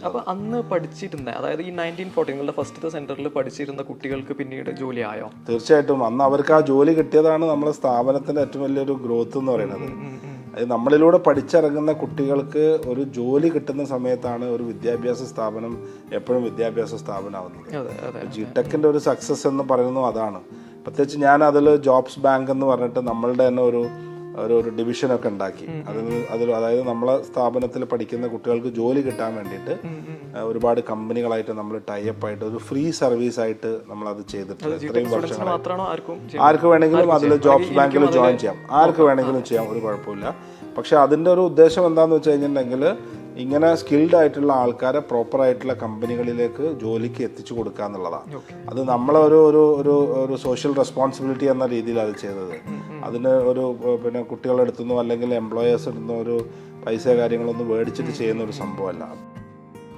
അപ്പോൾ അന്ന് പഠിച്ചിരുന്ന, അതായത് ഈ 1940 നിങ്ങളുടെ ഫസ്റ്റത്തെ സെന്ററിൽ പഠിച്ചിരുന്ന കുട്ടികൾക്ക് പിന്നീട് ജോലി ആയോ? തീർച്ചയായിട്ടും അന്ന് അവർക്ക് ആ ജോലി കിട്ടിയതാണ് നമ്മുടെ സ്ഥാപനത്തിന്റെ ഏറ്റവും വലിയൊരു ഗ്രോത്ത് എന്ന് പറയുന്നത്. നമ്മളിലൂടെ പഠിച്ചിറങ്ങുന്ന കുട്ടികൾക്ക് ഒരു ജോലി കിട്ടുന്ന സമയത്താണ് ഒരു വിദ്യാഭ്യാസ സ്ഥാപനം എപ്പോഴും വിദ്യാഭ്യാസ സ്ഥാപനമാവുന്നത്. ജിടെക്കിന്റെ ഒരു സക്സസ് എന്ന് പറയുന്നത് അതാണ്. പ്രത്യേകിച്ച് ഞാൻ അതിൽ ജോബ്സ് ബാങ്ക് എന്ന് പറഞ്ഞിട്ട് നമ്മളുടെ തന്നെ ഒരു ഡിവിഷനൊക്കെ ഉണ്ടാക്കി. അതായത് നമ്മളെ സ്ഥാപനത്തിൽ പഠിക്കുന്ന കുട്ടികൾക്ക് ജോലി കിട്ടാൻ വേണ്ടിയിട്ട് ഒരുപാട് കമ്പനികളായിട്ട് നമ്മൾ ടൈപ്പ് ആയിട്ട് ഒരു ഫ്രീ സർവീസ് ആയിട്ട് നമ്മൾ അത് ചെയ്തിട്ടുണ്ട്. ഇത്രയും വർഷങ്ങൾ ആർക്ക് വേണമെങ്കിലും അതിൽ ജോബ്സ് ബാങ്കിൽ ജോയിൻ ചെയ്യാം, ആർക്ക് വേണമെങ്കിലും ചെയ്യാം, ഒരു കുഴപ്പമില്ല. പക്ഷെ അതിൻ്റെ ഒരു ഉദ്ദേശം എന്താണെന്ന് വെച്ച് കഴിഞ്ഞിട്ടുണ്ടെങ്കിൽ ഇങ്ങനെ സ്കിൽഡ് ആയിട്ടുള്ള ആൾക്കാരെ പ്രോപ്പർ ആയിട്ടുള്ള കമ്പനികളിലേക്ക് ജോലിക്ക് എത്തിച്ചു കൊടുക്കുക എന്നുള്ളതാണ്. അത് നമ്മളെ ഒരു സോഷ്യൽ റെസ്പോൺസിബിലിറ്റി എന്ന രീതിയിലാണ് അത് ചെയ്തത്. അതിന് പിന്നെ കുട്ടികളെടുത്തുനിന്നോ അല്ലെങ്കിൽ എംപ്ലോയേഴ്സ് എടുത്തുനിന്നോ ഒരു പൈസ കാര്യങ്ങളൊന്നും മേടിച്ചിട്ട് ചെയ്യുന്ന ഒരു സംഭവമല്ല.